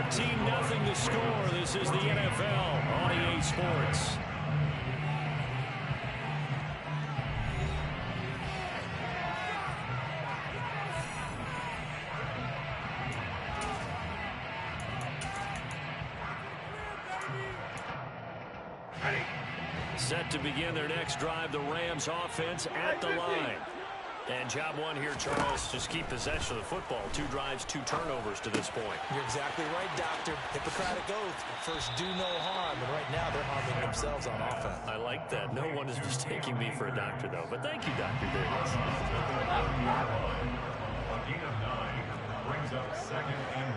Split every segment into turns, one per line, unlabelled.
14-0 the score. This is the NFL on EA Sports. Set to begin their next drive, the Rams offense at the line. And job one here, Charles, just keep possession of the football. 2 drives, 2 turnovers to this point.
You're exactly right, Doctor. Hippocratic oath. First, do no harm. And right now, they're harming themselves on offense.
I like that. No one is mistaking me for a doctor, though. But thank you, Dr. Davis.
A gain of 9 brings up 2nd and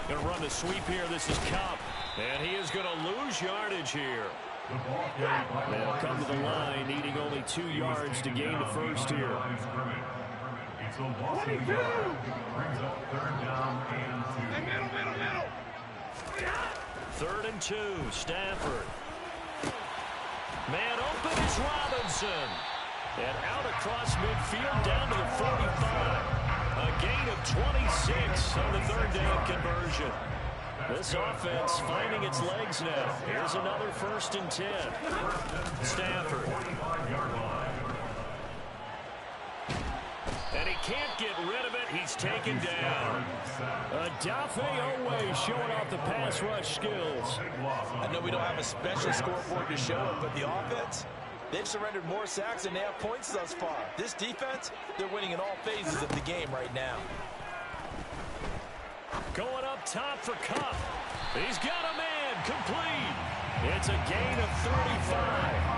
1.
Going to run the sweep here. This is Cup. And he is going to lose yardage here. They'll come to the line, needing only 2 yards to gain the first here.
It's a loss of yard. Brings up 3rd down and 2.
3rd and 2, Stafford. Man open is Robinson. And out across midfield down to the 45. A gain of 26 on the 3rd down conversion. This offense finding its legs now. Here's another 1st and 10. Stafford. And he can't get rid of it. He's taken down. Adafe Owe showing off the pass rush skills.
I know we don't have a special scoreboard to show it, but the offense, they've surrendered more sacks than they have points thus far. This defense, they're winning in all phases of the game right now.
Going up top for Cup. He's got a man complete. It's a gain of 35.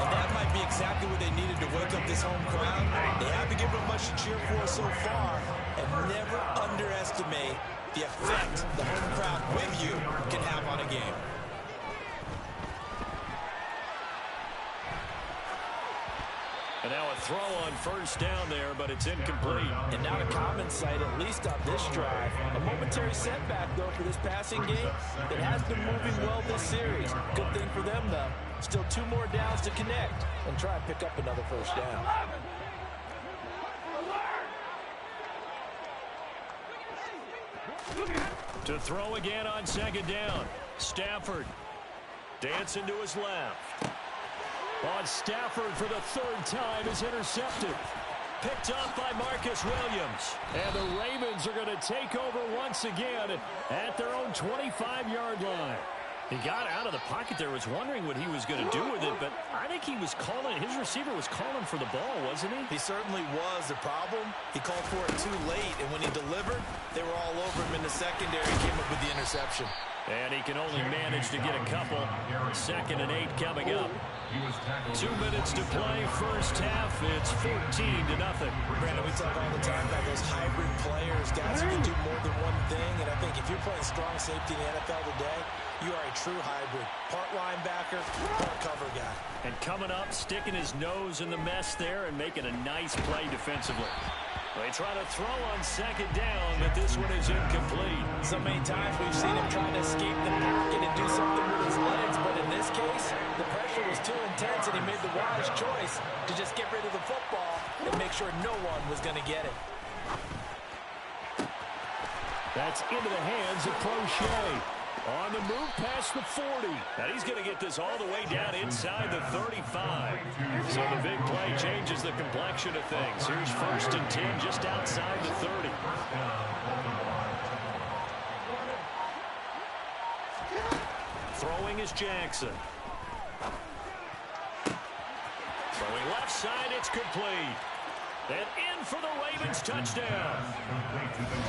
And that might be exactly what they needed to wake up this home crowd. They haven't given them much to cheer for so far. And never underestimate the effect the home crowd with you can have on a game.
And now a throw on 1st down there, but it's incomplete.
And now to common sight, at least on this drive. A momentary setback, though, for this passing game that has been moving well this series. Good thing for them, though. Still 2 more downs to connect and try and pick up another 1st down.
To throw again on 2nd down. Stafford dancing to his left. On Stafford for the 3rd time is intercepted. Picked up by Marcus Williams. And the Ravens are going to take over once again at their own 25-yard line. He got out of the pocket there, was wondering what he was going to do with it, but I think he was calling, his receiver was calling for the ball, wasn't he?
He certainly was. The problem, he called for it too late, and when he delivered, they were all over him in the secondary. He came up with the interception.
And he can only manage to get a couple. 2nd and 8 coming up. 2 minutes to play, 1st half. It's 14-0.
Brandon, we talk all the time about those hybrid players, guys who can do more than one thing. And I think if you're playing strong safety in the NFL today, you are a true hybrid. Part linebacker, part cover guy.
And coming up, sticking his nose in the mess there and making a nice play defensively. They try to throw on 2nd down, but this one is incomplete.
So many times we've seen him trying to escape the pocket and do something with his legs, but in this case, the pressure was too intense and he made the wise choice to just get rid of the football and make sure no one was going to get it.
That's into the hands of Crochet. On the move past the 40. And he's going to get this all the way down inside the 35. So the big play changes the complexion of things. Here's 1st and 10 just outside the 30. Throwing is Jackson. Throwing left side, it's complete. And in for the Ravens touchdown.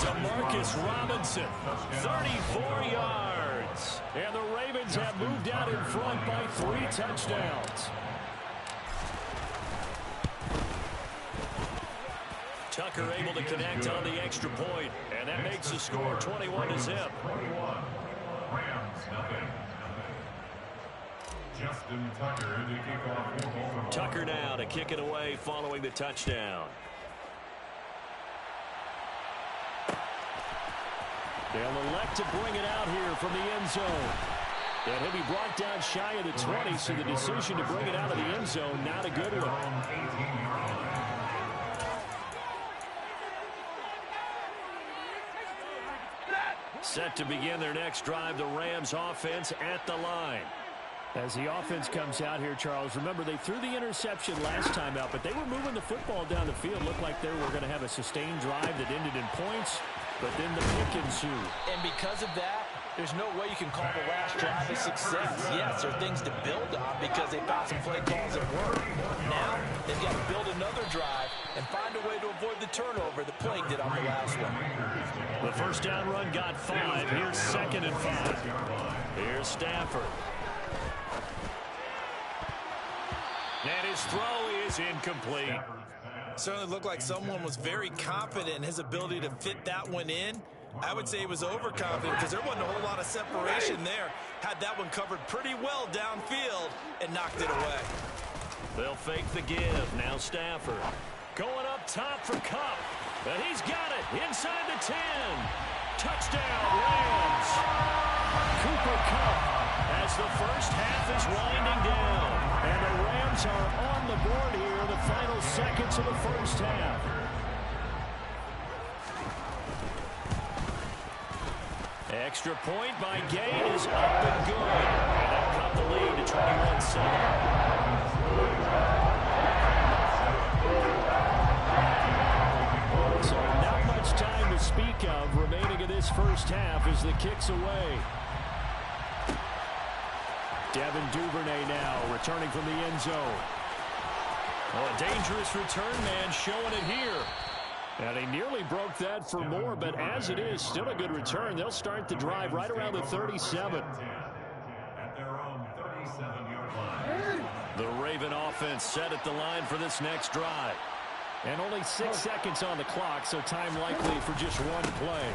Demarcus Robinson, 34 yards. And the Ravens have moved out in front by 3 touchdowns. Tucker able to connect on the extra point, and that makes the score 21-0.
Rams, nothing. Justin Tucker to kick off.
Tucker now to kick it away following the touchdown. They'll elect to bring it out here from the end zone. And he'll be brought down shy of the 20, so the decision to bring it out of the end zone, not a good one. Set to begin their next drive, the Rams offense at the line.
As the offense comes out here, Charles, remember they threw the interception last time out, but they were moving the football down the field. Looked like they were going to have a sustained drive that ended in points, but then the pick ensued.
And because of that, there's no way you can call the last drive a success. Yes, there are things to build on because they found some play calls that work. Now, they've got to build another drive and find a way to avoid the turnover that plagued it on the last one.
The first down run got 5. Here's 2nd and 5. Here's Stafford. And his throw is incomplete.
Certainly looked like someone was very confident in his ability to fit that one in. I would say he was overconfident because there wasn't a whole lot of separation there. Had that one covered pretty well downfield and knocked it away.
They'll fake the give. Now Stafford. Going up top for Kupp. And he's got it inside the 10. Touchdown, Rams. Cooper Kupp as the first half is winding down. And the Rams are on the board here in the final seconds of the first half. Extra point by Gay is up and good. And they'll cut the lead to 21-7. So not much time to speak of remaining in this first half as the kick's away. Devin Duvernay now returning from the end zone. Oh, a dangerous return man showing it here. And he nearly broke that for more, but as it is, still a good return. They'll start the drive right around the 37.
At their own 37-yard line.
The Raven offense set at the line for this next drive.
And only 6 seconds on the clock, so time likely for just one play.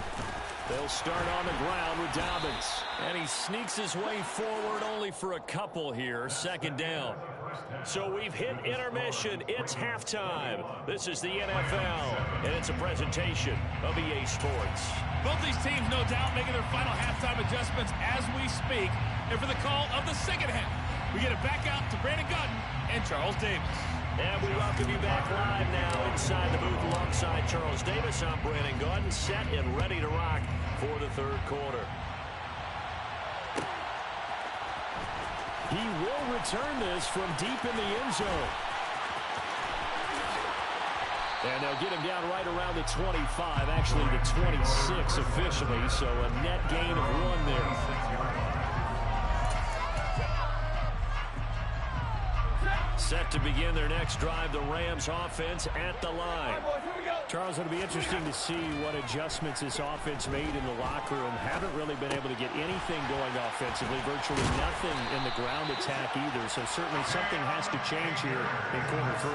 They'll start on the ground with Dobbins. And he sneaks his way forward only for a couple here. 2nd down. So we've hit intermission. It's halftime. This is the NFL, and it's a presentation of EA Sports.
Both these teams, no doubt, making their final halftime adjustments as we speak. And for the call of the second half, we get it back out to Brandon Gutton and Charles Davis.
And we welcome you back live now inside the booth alongside Charles Davis. I'm Brandon Gordon, set and ready to rock for the third quarter.
He will return this from deep in the end zone. And they'll get him down right around the 25, actually the 26 officially, so a net gain of 1 there.
Set to begin their next drive, the Rams offense at the line.
Charles, it'll be interesting to see what adjustments this offense made in the locker room. Haven't really been able to get anything going offensively, virtually nothing in the ground attack either. So certainly something has to change here in quarter 3.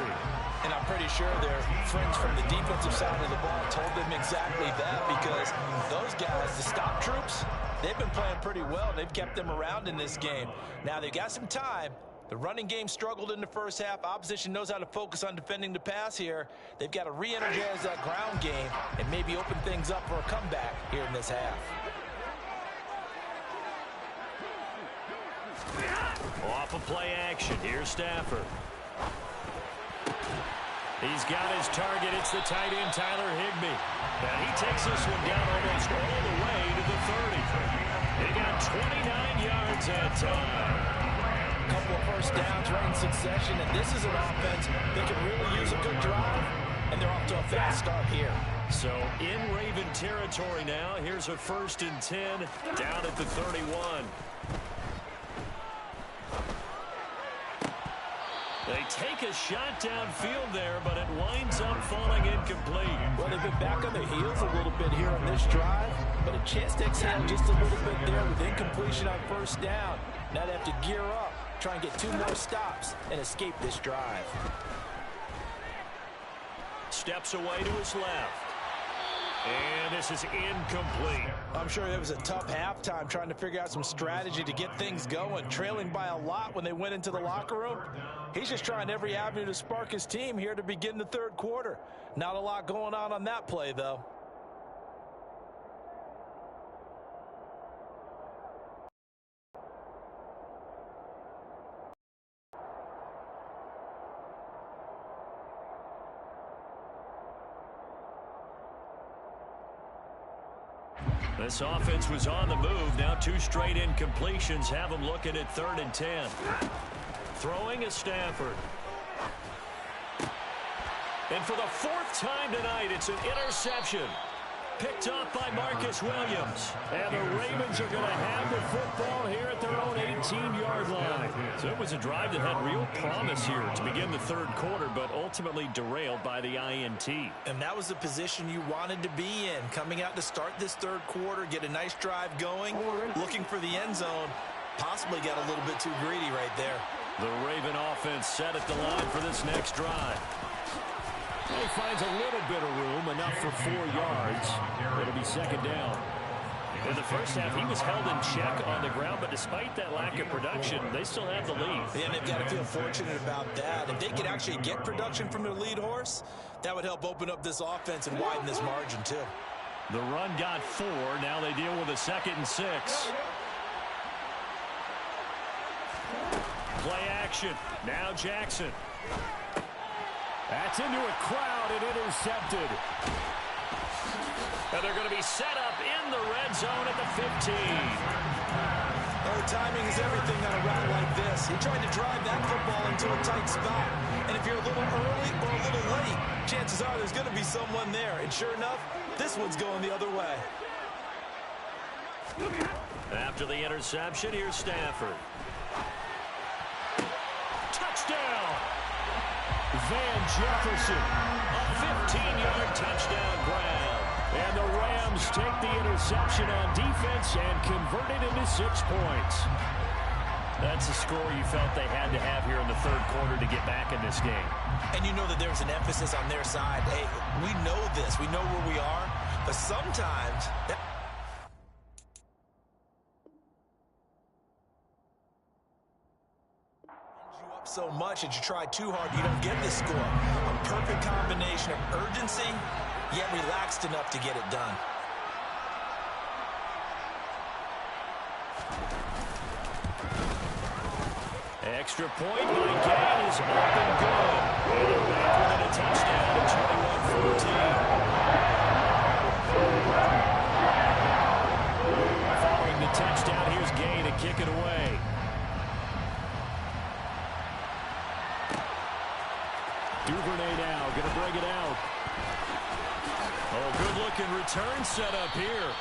And I'm pretty sure their friends from the defensive side of the ball told them exactly that, because those guys, the stop troops, they've been playing pretty well. They've kept them around in this game. Now they've got some time. The running game struggled in the first half. Opposition knows how to focus on defending the pass here. They've got to re-energize that ground game and maybe open things up for a comeback here in this half.
Off of play action. Here's Stafford. He's got his target. It's the tight end, Tyler Higbee. And he takes this one down almost all the way to the 30. He got 29 yards that time.
A couple of first downs right in succession, and this is an offense that can really use a good drive, and they're off to a fast start here.
So in Raven territory now. Here's a 1st and 10 down at the 31. They take a shot downfield there, but it winds up falling incomplete.
Well, they've been back on their heels a little bit here on this drive, but a chance to exhale just a little bit there with incompletion on first down. Now they have to gear up, try and get 2 more stops, and escape this drive.
Steps away to his left. And this is incomplete.
I'm sure it was a tough halftime trying to figure out some strategy to get things going. Trailing by a lot when they went into the locker room. He's just trying every avenue to spark his team here to begin the third quarter. Not a lot going on that play, though.
This offense was on the move. Now 2 straight incompletions have them looking at 3rd and 10. Throwing is Stafford. And for the 4th time tonight, it's an interception. Picked off by Marcus Williams. And the Ravens are going to have the football here at their own 18-yard line. So it was a drive that had real promise here to begin the 3rd quarter, but ultimately derailed by the INT.
And that was the position you wanted to be in. Coming out to start this 3rd quarter, get a nice drive going, looking for the end zone. Possibly got a little bit too greedy right there.
The Raven offense set at the line for this next drive. He finds a little bit of room, enough for 4 yards. It'll be 2nd down. In the first half, he was held in check on the ground, but despite that lack of production, they still have the lead.
Yeah, and they've got to feel fortunate about that. If they could actually get production from their lead horse, that would help open up this offense and widen this margin, too.
The run got 4. Now they deal with a 2nd and 6. Play action. Now Jackson. That's into a crowd and intercepted. And they're going to be set up in the red zone at the 15.
Well, timing is everything on a route like this. He tried to drive that football into a tight spot. And if you're a little early or a little late, chances are there's going to be someone there. And sure enough, this one's going the other way.
After the interception, here's Stafford. Touchdown! Van Jefferson, a 15-yard touchdown grab. And the Rams take the interception on defense and convert it into 6 points. That's a score you felt they had to have here in the 3rd quarter to get back in this game.
And you know that there's an emphasis on their side. Hey, we know this. We know where we are. But sometimes so much that you try too hard, you don't get this score. A perfect combination of urgency, yet relaxed enough to get it done.
Extra point by Gay is up and good. And they're back within a touchdown at 21-14. Following the touchdown, here's Gay to kick it away. Duvernay now going to bring it out. Oh, good-looking return set up here.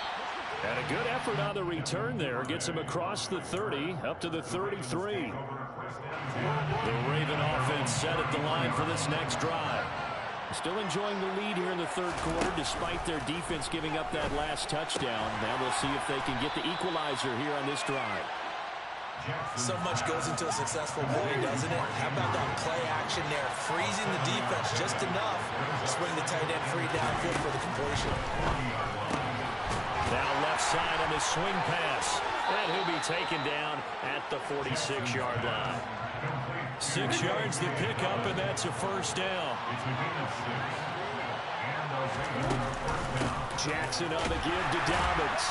And a good effort on the return there. Gets him across the 30, up to the 33. The Raven offense set at the line for this next drive. Still enjoying the lead here in the 3rd quarter, despite their defense giving up that last touchdown. Now we'll see if they can get the equalizer here on this drive.
So much goes into a successful play, doesn't it? How about that play action there? Freezing the defense just enough to swing the tight end free downfield for the completion.
Now left side on the swing pass. And he'll be taken down at the 46-yard line. 6 yards to pick up, and that's a 1st down. Jackson on the give to Dobbins.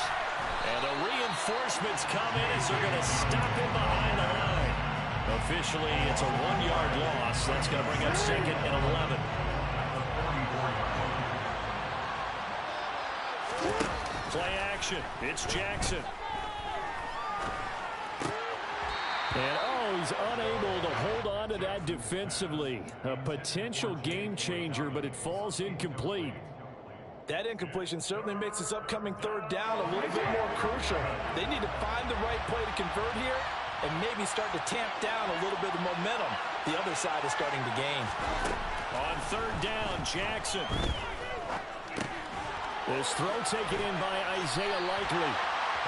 And the reinforcements come in as they're going to stop him behind the line. Officially, it's a 1-yard loss. That's going to bring up 2nd and 11. Play action. It's Jackson. And, oh, he's unable to hold on to that defensively. A potential game changer, but it falls incomplete.
That incompletion certainly makes this upcoming 3rd down a little bit more crucial. They need to find the right play to convert here and maybe start to tamp down a little bit of momentum the other side is starting to gain.
On 3rd down, Jackson. This throw taken in by Isaiah Likely.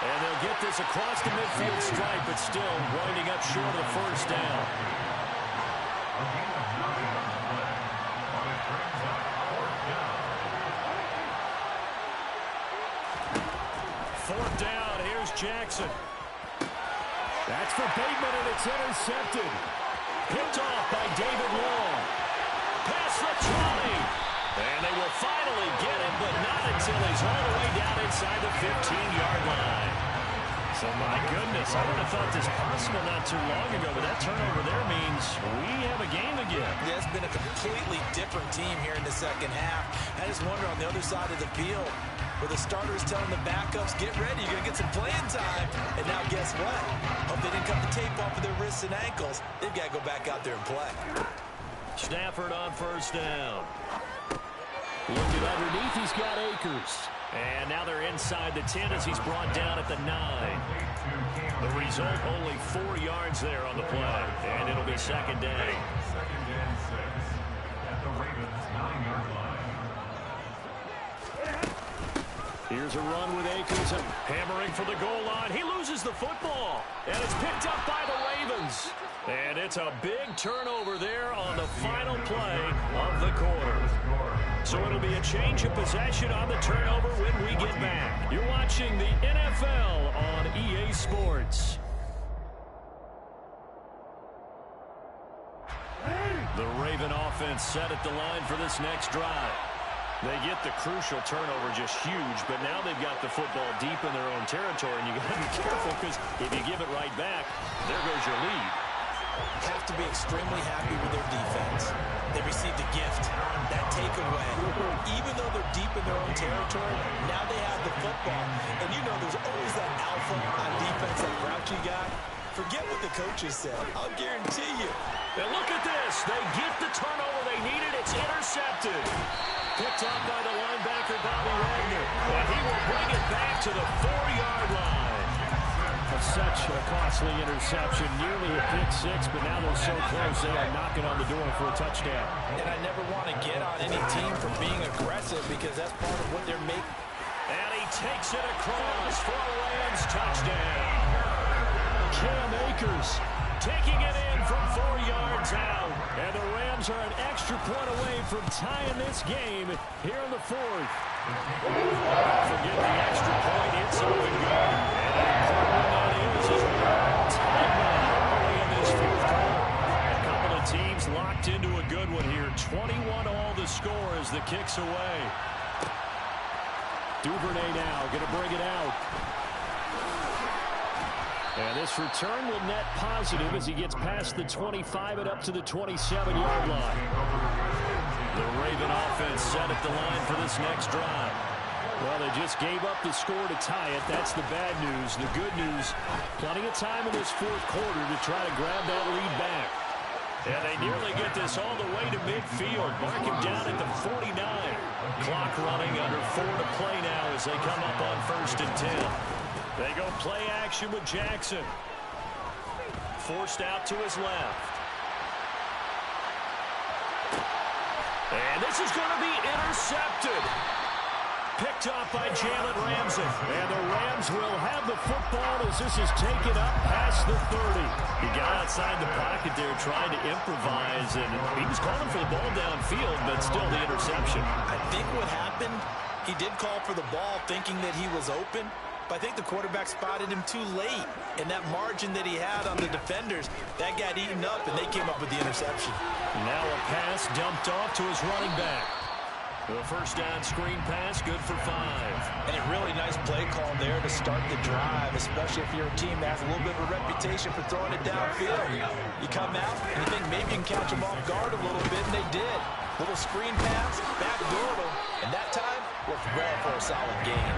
And they'll get this across the midfield stripe, but still winding up short of the 1st down. 4th down, here's Jackson. That's for Bateman, and it's intercepted. Picked off by David Long. Pass the 20. And they will finally get him, but not until he's all the way down inside the 15-yard line. So, my goodness, I would have thought this possible not too long ago, but that turnover there means we have a game again.
Yeah, it's been a completely different team here in the 2nd half. I just wonder on the other side of the field,
where the starter is telling the backups, get ready, you're going to get some playing time. And now guess what? Hope they didn't cut the tape off of their wrists and ankles. They've got to go back out there and play.
Stafford on first down. Looking underneath, he's got Akers. And now they're inside the 10 as he's brought down at the 9. The result, only 4 yards there on the play. And it'll be second down.
Second and 6 at the Ravens' 9-yard line.
Here's a run with Akers hammering for the goal line. He loses the football. And it's picked up by the Ravens. And it's a big turnover there on the final play of the quarter. So it'll be a change of possession on the turnover when we get back. You're watching the NFL on EA Sports. The Raven offense set at the line for this next drive. They get the crucial turnover, just huge, but now they've got the football deep in their own territory, and you got to be careful because if you give it right back, there goes your lead.
Have to be extremely happy with their defense. They received a gift, that takeaway. Even though they're deep in their own territory, now they have the football. And you know there's always that alpha on defense, that grouchy guy. Forget what the coaches said. I'll guarantee you.
And look at this. They get the turnover they needed. It's intercepted. Picked up by the linebacker, Bobby Wagner. And he will bring it back to the 4-yard line. Such a costly interception, nearly a pick six, but now they're so close they are knocking on the door for a touchdown.
And I never want to get on any team for being aggressive because that's part of what they're making.
And he takes it across for a Rams touchdown. Cam Akers taking it in from 4 yards out. And the Rams are an extra point away from tying this game here in the fourth. Forget the extra point, it's over good. Teams locked into a good one here. 21 all the score as the kick's away. Duvernay now going to bring it out. And this return will net positive as he gets past the 25 and up to the 27-yard line. The Raven offense set at the line for this next drive. Well, they just gave up the score to tie it. That's the bad news. The good news, plenty of time in this fourth quarter to try to grab that lead back. And they nearly get this all the way to midfield. Mark him down at the 49. Clock running, under 4 to play now as they come up on 1st and 10. They go play action with Jackson. Forced out to his left. And this is going to be intercepted. Picked off by Jalen Ramsey. And the Rams will have the football as this is taken up past the 30. He got outside the pocket there trying to improvise, and he was calling for the ball downfield, but still the interception.
I think what happened, he did call for the ball thinking that he was open, but I think the quarterback spotted him too late. And that margin that he had on the defenders, that got eaten up, and they came up with the interception.
Now a pass dumped off to his running back. The first down screen pass, good for 5.
And a really nice play call there to start the drive, especially if you're a team that has a little bit of a reputation for throwing it downfield. You come out and you think maybe you can catch them off guard a little bit, and they did. Little screen pass, backdoored them, and that time looked well for a solid gain.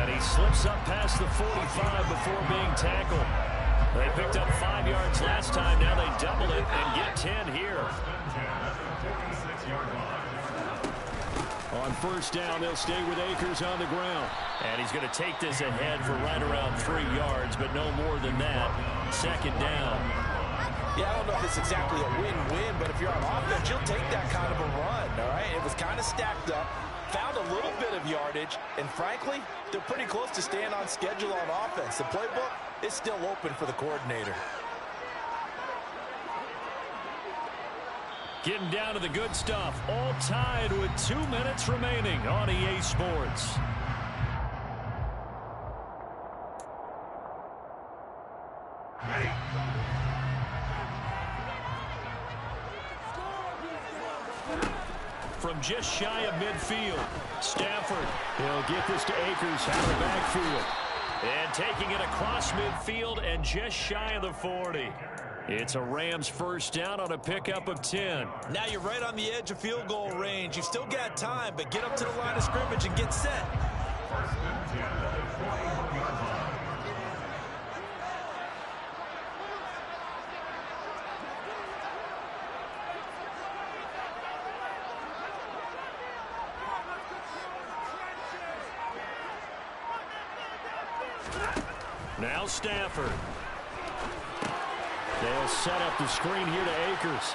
And he slips up past the 45 before being tackled. They picked up 5 yards last time. Now they double it and get 10 here. On first down, they'll stay with Akers on the ground. And he's going to take this ahead for right around 3 yards, but no more than that. Second down.
Yeah, I don't know if it's exactly a win-win, but if you're on offense, you'll take that kind of a run, all right? It was kind of stacked up, found a little bit of yardage, and frankly, they're pretty close to staying on schedule on offense. The playbook is still open for the coordinator.
Getting down to the good stuff. All tied with 2 minutes remaining on EA Sports. From just shy of midfield, Stafford. He'll get this to Akers out of the backfield. And taking it across midfield and just shy of the 40. It's a Rams first down on a pickup of 10.
Now you're right on the edge of field goal range. You've still got time, but get up to the line of scrimmage and get set.
Now Stafford. They'll set up the screen here to Akers.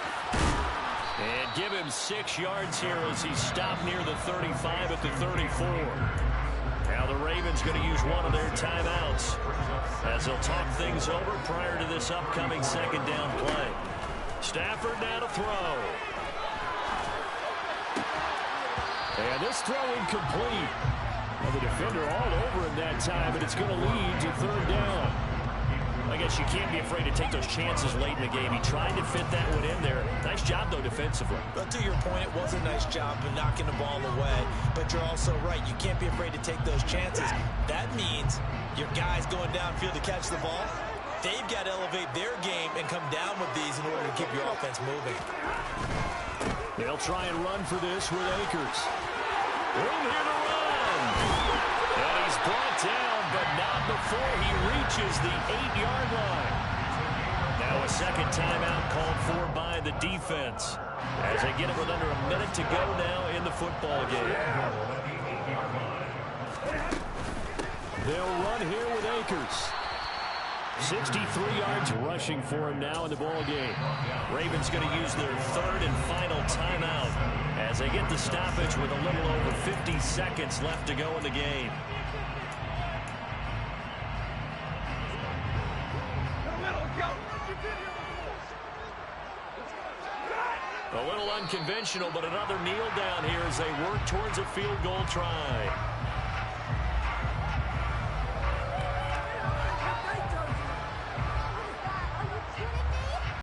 And give him 6 yards here as he's stopped near the 35 at the 34. Now the Ravens going to use one of their timeouts as they'll talk things over prior to this upcoming second down play. Stafford now to throw. And this throw incomplete. Well, the defender all over him that time, but it's going to lead to third down. I guess you can't be afraid to take those chances late in the game. He tried to fit that one in there. Nice job, though, defensively.
But to your point, it was a nice job of knocking the ball away. But you're also right. You can't be afraid to take those chances. That means your guys going downfield to catch the ball, they've got to elevate their game and come down with these in order to keep your offense moving.
They'll try and run for this with Akers. Room here to run. And he's brought down, but not before he reaches the 8-yard line. Now a second timeout called for by the defense as they get it with under a minute to go now in the football game. They'll run here with Akers. 63 yards rushing for him now in the ball game. Ravens going to use their third and final timeout as they get the stoppage with a little over 50 seconds left to go in the game. A little unconventional, but another kneel down here as they work towards a field goal try.